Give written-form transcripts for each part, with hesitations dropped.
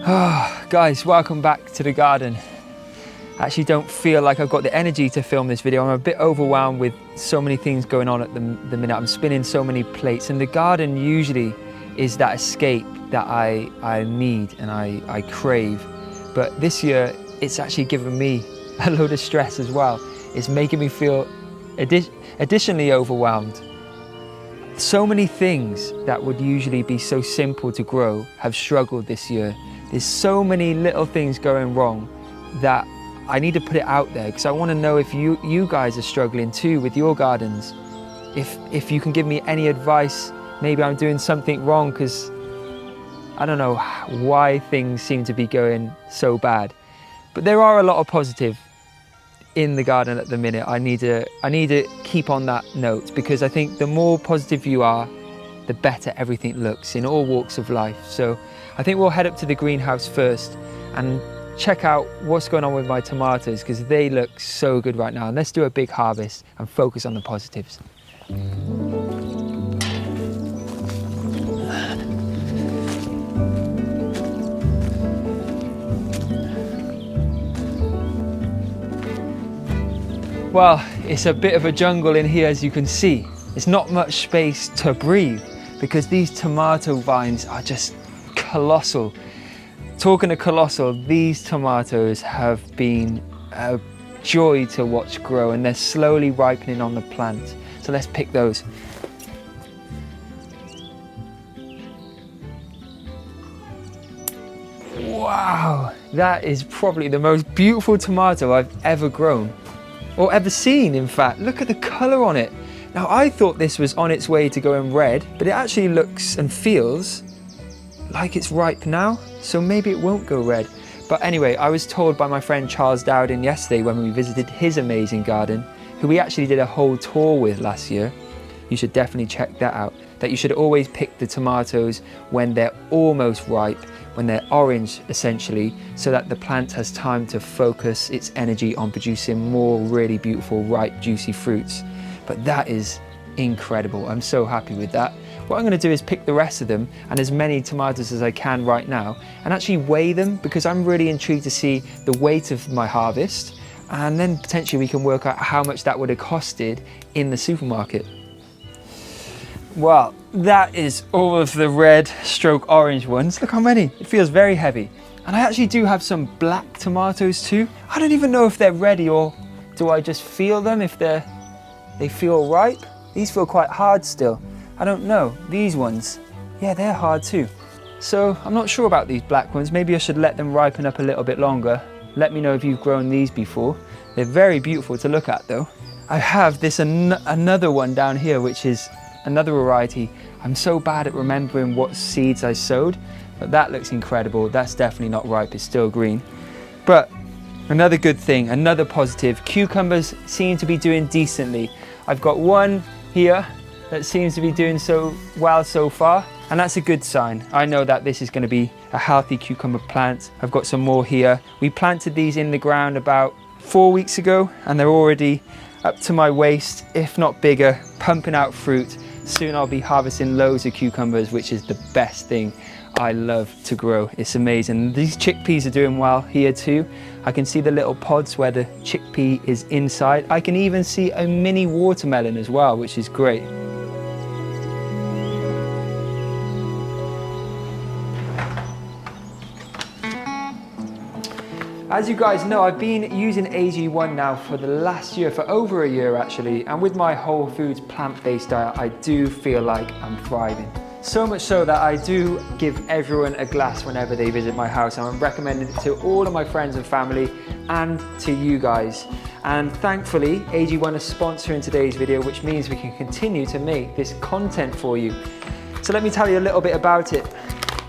Oh, guys, welcome back to the garden. I actually don't feel like I've got the energy to film this video. I'm a bit overwhelmed with so many things going on at the minute. I'm spinning so many plates, and the garden usually is that escape that I need and I crave. But this year, it's actually given me a load of stress as well. It's making me feel additionally overwhelmed. So many things that would usually be so simple to grow have struggled this year. There's so many little things going wrong that I need to put it out there, because I want to know if you guys are struggling too with your gardens. If you can give me any advice, maybe I'm doing something wrong, because I don't know why things seem to be going so bad. But there are a lot of positive in the garden at the minute. I need to keep on that note, because I think the more positive you are, the better everything looks in all walks of life. So I think we'll head up to the greenhouse first and check out what's going on with my tomatoes, because they look so good right now. And let's do a big harvest and focus on the positives. Well, it's a bit of a jungle in here, as you can see. There's not much space to breathe because these tomato vines are just colossal. Talking of colossal, these tomatoes have been a joy to watch grow, and they're slowly ripening on the plant. So let's pick those. Wow, that is probably the most beautiful tomato I've ever grown. Or ever seen, in fact. Look at the colour on it. Now, I thought this was on its way to going red, but it actually looks and feels like it's ripe now, so maybe it won't go red. But anyway, I was told by my friend Charles Dowden yesterday when we visited his amazing garden, who we actually did a whole tour with last year. You should definitely check that out. That you should always pick the tomatoes when they're almost ripe, when they're orange essentially, so that the plant has time to focus its energy on producing more really beautiful, ripe, juicy fruits. But that is incredible. I'm so happy with that. What I'm going to do is pick the rest of them, and as many tomatoes as I can right now, and actually weigh them, because I'm really intrigued to see the weight of my harvest, and then potentially we can work out how much that would have costed in the supermarket. Well, that is all of the red stroke orange ones. Look how many. It feels very heavy. And I actually do have some black tomatoes too. I don't even know if they're ready, or do I just feel them if they feel ripe? These feel quite hard still. I don't know. These ones, yeah, they're hard too. So I'm not sure about these black ones. Maybe I should let them ripen up a little bit longer. Let me know if you've grown these before. They're very beautiful to look at though. I have this another one down here, which is another variety. I'm so bad at remembering what seeds I sowed, but that looks incredible. That's definitely not ripe, it's still green. But another good thing, another positive, cucumbers seem to be doing decently. I've got one here that seems to be doing so well so far, and that's a good sign. I know that this is going to be a healthy cucumber plant. I've got some more here. We planted these in the ground about 4 weeks ago, and they're already up to my waist, if not bigger, pumping out fruit. Soon I'll be harvesting loads of cucumbers, which is the best thing I love to grow. It's amazing. These chickpeas are doing well here too. I can see the little pods where the chickpea is inside. I can even see a mini watermelon as well, which is great. As you guys know, I've been using AG1 now for the last year, for over a year actually, and with my whole foods plant-based diet, I do feel like I'm thriving. So much so that I do give everyone a glass whenever they visit my house, and I'm recommending it to all of my friends and family and to you guys. And thankfully, AG1 is sponsoring today's video, which means we can continue to make this content for you. So let me tell you a little bit about it.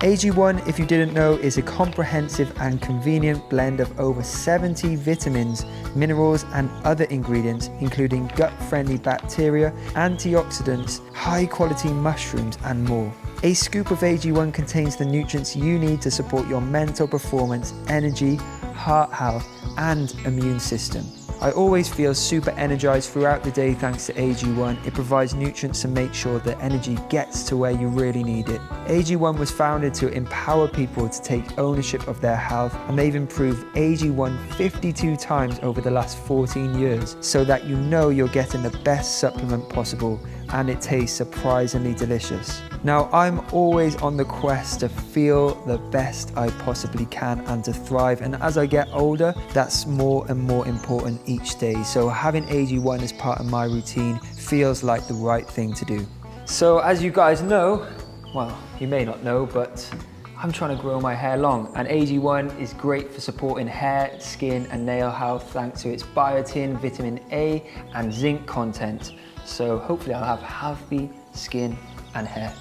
AG1, if you didn't know, is a comprehensive and convenient blend of over 70 vitamins, minerals and other ingredients, including gut-friendly bacteria, antioxidants, high-quality mushrooms and more. A scoop of AG1 contains the nutrients you need to support your mental performance, energy, heart health and immune system. I always feel super energized throughout the day thanks to AG1. It provides nutrients to make sure the energy gets to where you really need it. AG1 was founded to empower people to take ownership of their health, and they've improved AG1 52 times over the last 14 years so that you know you're getting the best supplement possible, and it tastes surprisingly delicious. Now, I'm always on the quest to feel the best I possibly can and to thrive, and as I get older, that's more and more important each day. So having AG1 as part of my routine feels like the right thing to do. So as you guys know, well, you may not know, but I'm trying to grow my hair long, and AG1 is great for supporting hair, skin and nail health thanks to its biotin, vitamin A and zinc content. So hopefully I'll have healthy skin and hair.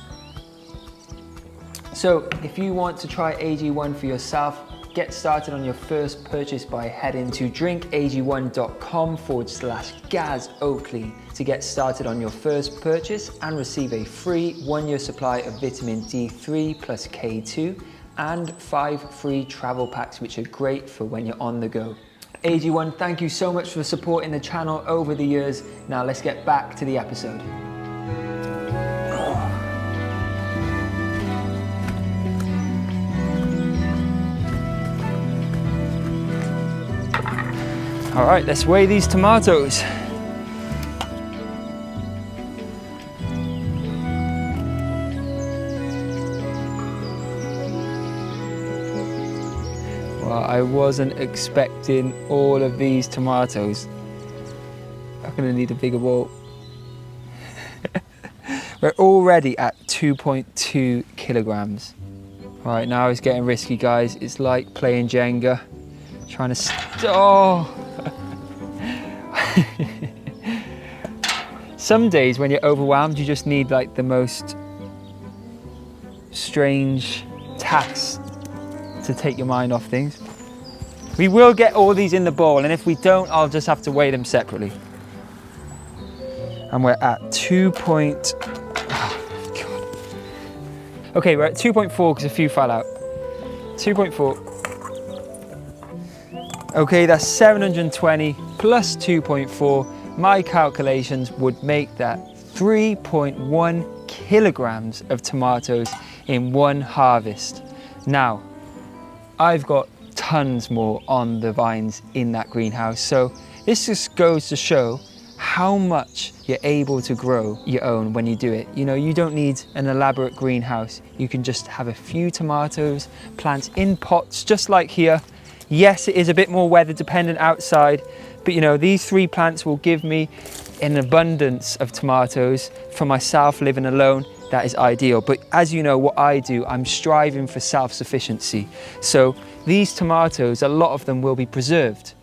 So if you want to try AG1 for yourself, get started on your first purchase by heading to drinkag1.com/Gaz Oakley to get started on your first purchase and receive a free 1-year supply of vitamin D3 plus K2 and 5 free travel packs, which are great for when you're on the go. AG1, thank you so much for supporting the channel over the years. Now let's get back to the episode. All right, let's weigh these tomatoes. Well, I wasn't expecting all of these tomatoes. I'm gonna need a bigger bowl. We're already at 2.2 kilograms. All right, now it's getting risky, guys. It's like playing Jenga, trying to, oh. Some days when you're overwhelmed, you just need like the most strange tasks to take your mind off things. We will get all these in the bowl, and if we don't, I'll just have to weigh them separately. And we're at okay, we're at 2.4 because a few fell out. 2.4. Okay, that's 720 plus 2.4. My calculations would make that 3.1 kilograms of tomatoes in one harvest. Now, I've got tons more on the vines in that greenhouse, so this just goes to show how much you're able to grow your own when you do it. You know, you don't need an elaborate greenhouse. You can just have a few tomatoes, plants in pots, just like here. Yes, it is a bit more weather dependent outside, but you know, these 3 plants will give me an abundance of tomatoes. For myself living alone, that is ideal. But as you know, what I do, I'm striving for self-sufficiency. So these tomatoes, a lot of them will be preserved.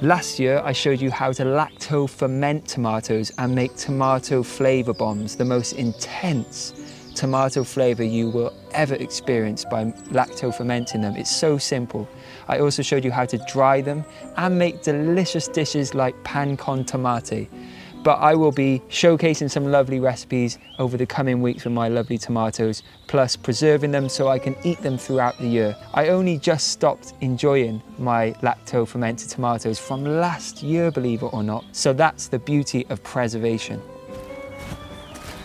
Last year, I showed you how to lacto ferment tomatoes and make tomato flavor bombs, the most intense tomato flavor you will ever experience by lacto fermenting them. It's so simple. I also showed you how to dry them and make delicious dishes like pan con tomate. But I will be showcasing some lovely recipes over the coming weeks with my lovely tomatoes, plus preserving them so I can eat them throughout the year. I only just stopped enjoying my lacto fermented tomatoes from last year, believe it or not. So that's the beauty of preservation.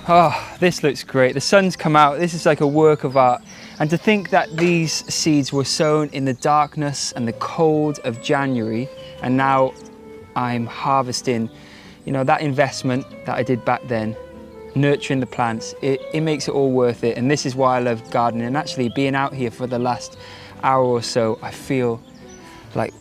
Oh, this looks great. The sun's come out. This is like a work of art. And to think that these seeds were sown in the darkness and the cold of January, and now I'm harvesting, you know, that investment that I did back then, nurturing the plants, it makes it all worth it. And this is why I love gardening. And actually being out here for the last hour or so, I feel like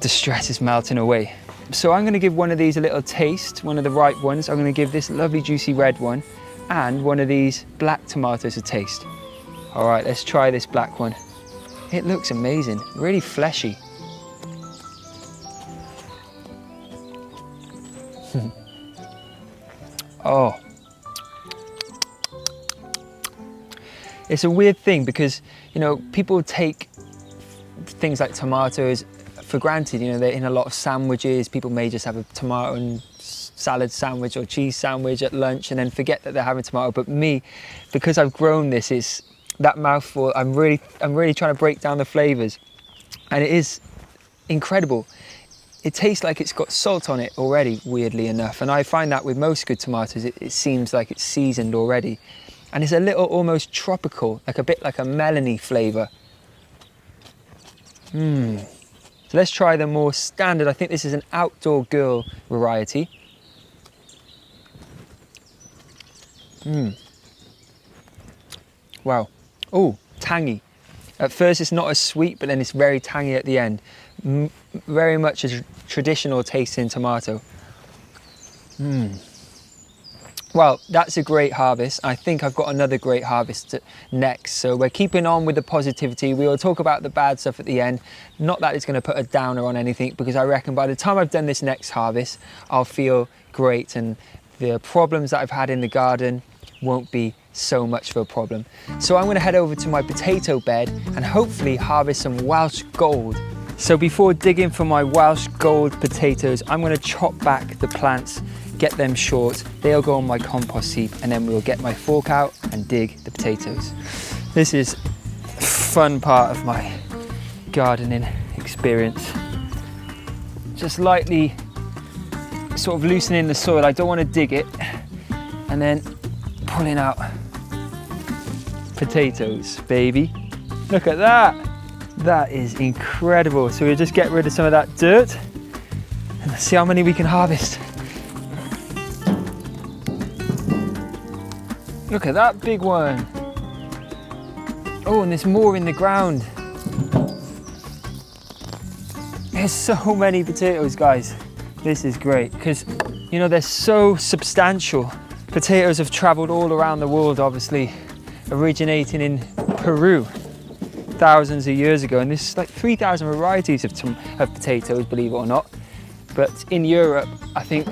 the stress is melting away. So I'm gonna give one of these a little taste, one of the ripe ones. I'm gonna give this lovely juicy red one and one of these black tomatoes a taste. All right, let's try this black one. It looks amazing, really fleshy. Oh. It's a weird thing because, you know, people take things like tomatoes for granted. You know, they're in a lot of sandwiches. People may just have a tomato and salad sandwich or cheese sandwich at lunch and then forget that they're having tomato. But me, because I've grown this, is that mouthful. I'm really trying to break down the flavors, and it is incredible. it tastes like it's got salt on it already, weirdly enough. And I find that with most good tomatoes, it seems like it's seasoned already. And it's a little almost tropical, like a bit like a melony flavour. So let's try the more standard. I think this is an outdoor girl variety. Wow. Oh, tangy. At first it's not as sweet, but then it's very tangy at the end. Very much a traditional tasting tomato. Well, that's a great harvest. I think I've got another great harvest next. So we're keeping on with the positivity. We will talk about the bad stuff at the end. Not that it's going to put a downer on anything, because I reckon by the time I've done this next harvest, I'll feel great, and the problems that I've had in the garden won't be so much of a problem. So I'm going to head over to my potato bed and hopefully harvest some Welsh gold. So before digging for my Welsh gold potatoes, I'm going to chop back the plants, get them short. They'll go on my compost heap, and then we'll get my fork out and dig the potatoes. This is a fun part of my gardening experience. Just lightly sort of loosening the soil. I don't want to dig it, and then pulling out potatoes, baby. Look at that. That is incredible. So we'll just get rid of some of that dirt and see how many we can harvest. Look at that big one. Oh, and there's more in the ground. There's so many potatoes, guys. This is great because, you know, they're so substantial. Potatoes have traveled all around the world, obviously, originating in Peru thousands of years ago. And there's like 3,000 varieties of potatoes, believe it or not. But in Europe, I think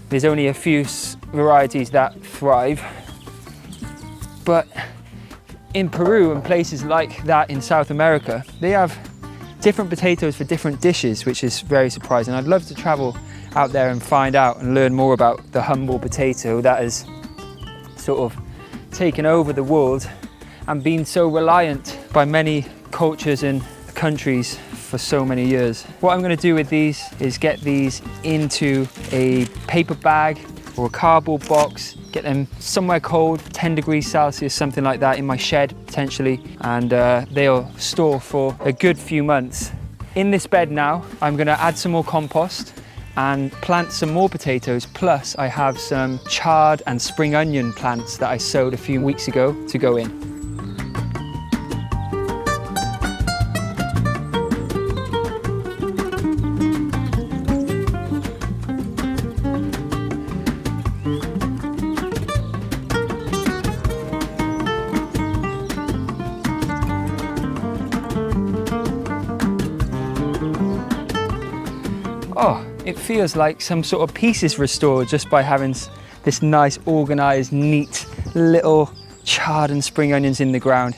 there's only a few varieties that thrive. But in Peru and places like that in South America, they have different potatoes for different dishes, which is very surprising. I'd love to travel out there and find out and learn more about the humble potato that has sort of taken over the world and been so reliant by many cultures and countries for so many years. What I'm going to do with these is get these into a paper bag or a cardboard box, get them somewhere cold, 10 degrees Celsius, something like that, in my shed potentially, and they'll store for a good few months. In this bed now, I'm going to add some more compost and plant some more potatoes, plus I have some chard and spring onion plants that I sowed a few weeks ago to go in. Oh, it feels like some sort of peace is restored just by having this nice, organised, neat little chard and spring onions in the ground.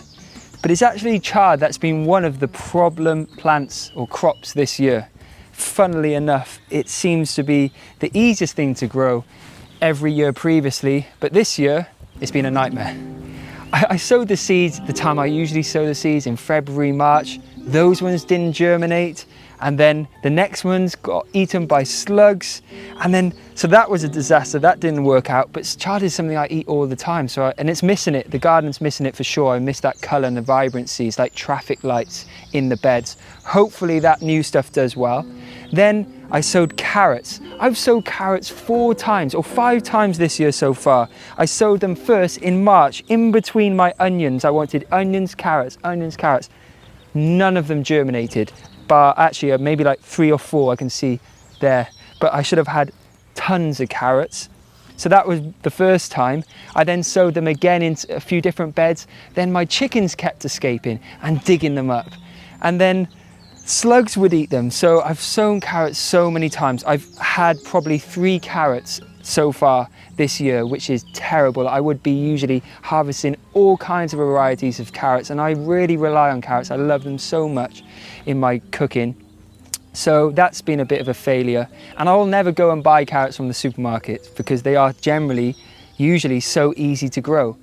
But it's actually chard that's been one of the problem plants or crops this year. Funnily enough, it seems to be the easiest thing to grow every year previously, but this year it's been a nightmare. I sowed the seeds the time I usually sow the seeds, in February, March. Those ones didn't germinate. And then the next ones got eaten by slugs. And then, so that was a disaster. That didn't work out. But chard is something I eat all the time. And it's missing it. The garden's missing it for sure. I miss that colour and the vibrancy. It's like traffic lights in the beds. Hopefully that new stuff does well. Then I sowed carrots. I've sowed carrots 4 times or 5 times this year so far. I sowed them first in March, in between my onions. I wanted onions, carrots, onions, carrots. None of them germinated. But actually maybe like 3 or 4 I can see there, but I should have had tons of carrots. So that was the first time. I then sowed them again into a few different beds. Then my chickens kept escaping and digging them up, and then slugs would eat them. So I've sown carrots so many times. I've had probably 3 carrots so far this year, which is terrible. I would be usually harvesting all kinds of varieties of carrots, and I really rely on carrots. I love them so much in my cooking. So that's been a bit of a failure, and I'll never go and buy carrots from the supermarket because they are usually so easy to grow.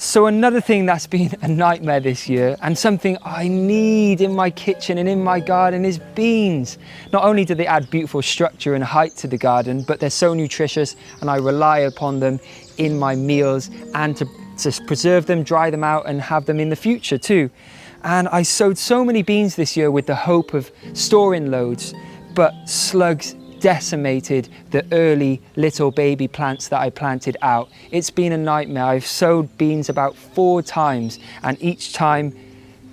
So another thing that's been a nightmare this year, and something I need in my kitchen and in my garden, is beans. Not only do they add beautiful structure and height to the garden, but they're so nutritious and I rely upon them in my meals and to preserve them, dry them out and have them in the future too. And I sowed so many beans this year with the hope of storing loads, but slugs decimated the early little baby plants that I planted out. It's been a nightmare. I've sowed beans about 4 times, and each time,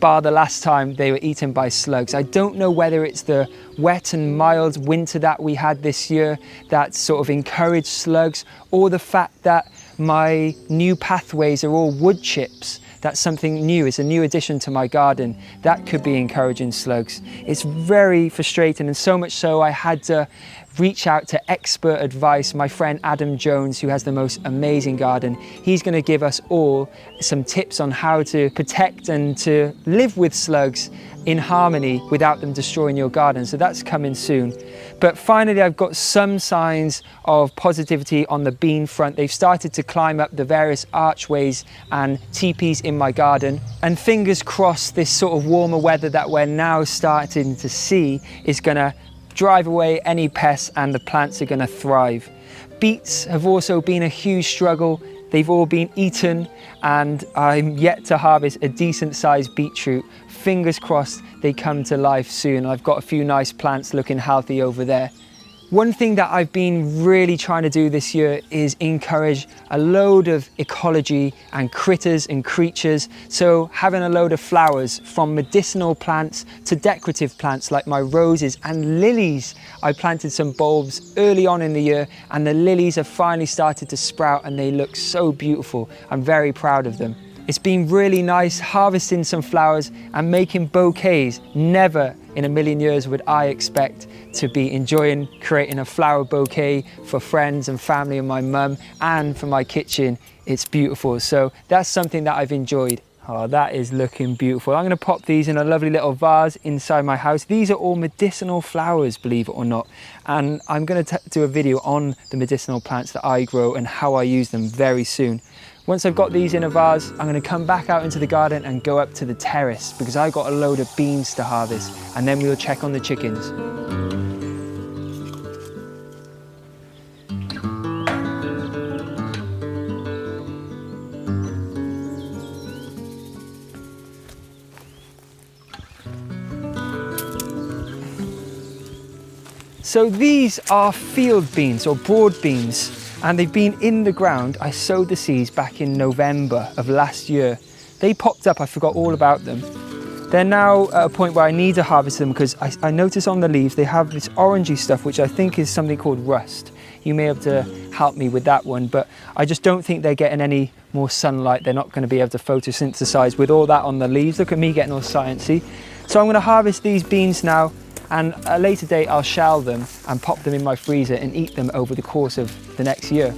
bar the last time, they were eaten by slugs. I don't know whether it's the wet and mild winter that we had this year that sort of encouraged slugs, or the fact that my new pathways are all wood chips. That's something new. It's a new addition to my garden. That could be encouraging slugs. It's very frustrating, and so much so I had to reach out to expert advice. My friend Adam Jones, who has the most amazing garden, he's going to give us all some tips on how to protect and to live with slugs in harmony without them destroying your garden. So that's coming soon. But finally, I've got some signs of positivity on the bean front. They've started to climb up the various archways and teepees in my garden. And fingers crossed, this sort of warmer weather that we're now starting to see is gonna drive away any pests and the plants are gonna thrive. Beets have also been a huge struggle. They've all been eaten and I'm yet to harvest a decent sized beetroot. Fingers crossed they come to life soon. I've got a few nice plants looking healthy over there. One thing that I've been really trying to do this year is encourage a load of ecology and critters and creatures. So having a load of flowers, from medicinal plants to decorative plants like my roses and lilies. I planted some bulbs early on in the year and the lilies have finally started to sprout and they look so beautiful. I'm very proud of them. It's been really nice harvesting some flowers and making bouquets. Never in a million years would I expect to be enjoying creating a flower bouquet for friends and family and my mum and for my kitchen. It's beautiful. So that's something that I've enjoyed. Oh, that is looking beautiful. I'm going to pop these in a lovely little vase inside my house. These are all medicinal flowers, believe it or not. And I'm going to do a video on the medicinal plants that I grow and how I use them very soon. Once I've got these in a vase, I'm going to come back out into the garden and go up to the terrace because I've got a load of beans to harvest, and then we'll check on the chickens. So these are field beans or broad beans. And they've been in the ground. I sowed the seeds back in November of last year. They popped up, I forgot all about them. They're now at a point where I need to harvest them because I notice on the leaves they have this orangey stuff, which I think is something called rust. You may have to help me with that one, but I just don't think they're getting any more sunlight. They're not going to be able to photosynthesize with all that on the leaves. Look at me getting all sciencey. So I'm going to harvest these beans now, and at a later date I'll shell them and pop them in my freezer and eat them over the course of the next year.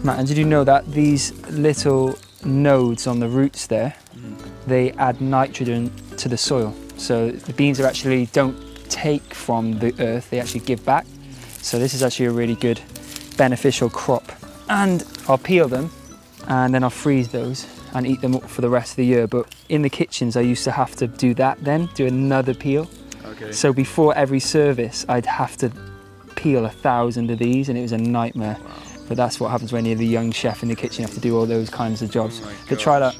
Matt, and did you know that these little nodes on the roots there, they add nitrogen to the soil? So the beans are actually don't take from the earth, they actually give back. So this is actually a really good beneficial crop. And I'll peel them and then I'll freeze those and eat them up for the rest of the year. But in the kitchens I used to have to do that then, do another peel. Okay. So before every service I'd have to peel 1,000 of these and it was a nightmare. Wow. But that's what happens when you're the young chef in the kitchen, you have to do all those kinds of jobs. But try that.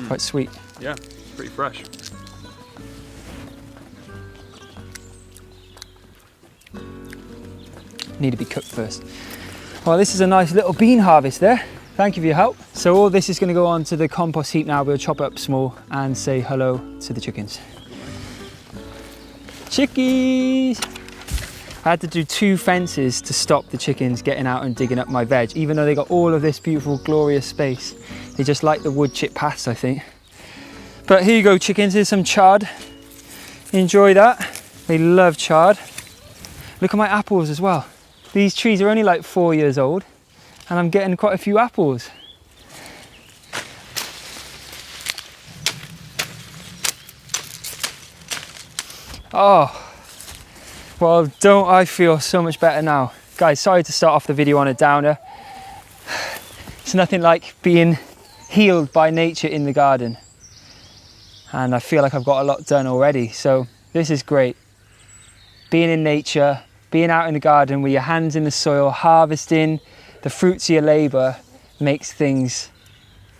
Quite sweet. Yeah, pretty fresh. Need to be cooked first. Well, this is a nice little bean harvest there. Thank you for your help. So all this is going to go on to the compost heap now. We'll chop it up small and say hello to the chickens. Chickies! I had to do 2 fences to stop the chickens getting out and digging up my veg, even though they got all of this beautiful, glorious space. They just like the wood chip paths, I think. But here you go, chickens. Here's some chard. Enjoy that. They love chard. Look at my apples as well. These trees are only like 4 years old and I'm getting quite a few apples. Oh, well, don't I feel so much better now. Guys, sorry to start off the video on a downer. It's nothing like being healed by nature in the garden. And I feel like I've got a lot done already. So this is great. Being in nature, being out in the garden with your hands in the soil, harvesting the fruits of your labour makes things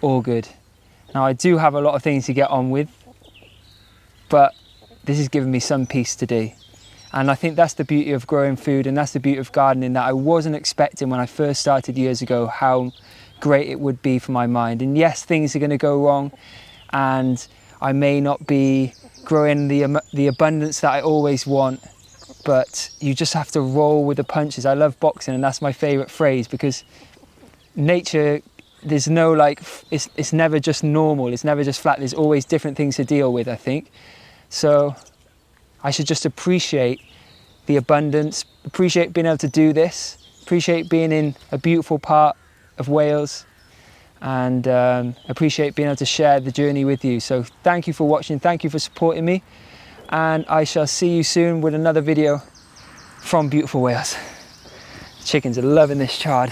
all good. Now I do have a lot of things to get on with, but this has given me some peace today. And I think that's the beauty of growing food, and that's the beauty of gardening that I wasn't expecting when I first started years ago, how great it would be for my mind. And yes, things are going to go wrong, and I may not be growing the abundance that I always want, but you just have to roll with the punches. I love boxing, and that's my favourite phrase, because nature, there's no like, it's never just normal, it's never just flat, there's always different things to deal with, I think. So I should just appreciate the abundance, appreciate being able to do this, appreciate being in a beautiful part of Wales, and appreciate being able to share the journey with you. So thank you for watching, thank you for supporting me, and I shall see you soon with another video from beautiful Wales. The chickens are loving this chard.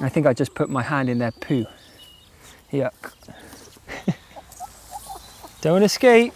I think I just put my hand in their poo. Yuck. Don't escape.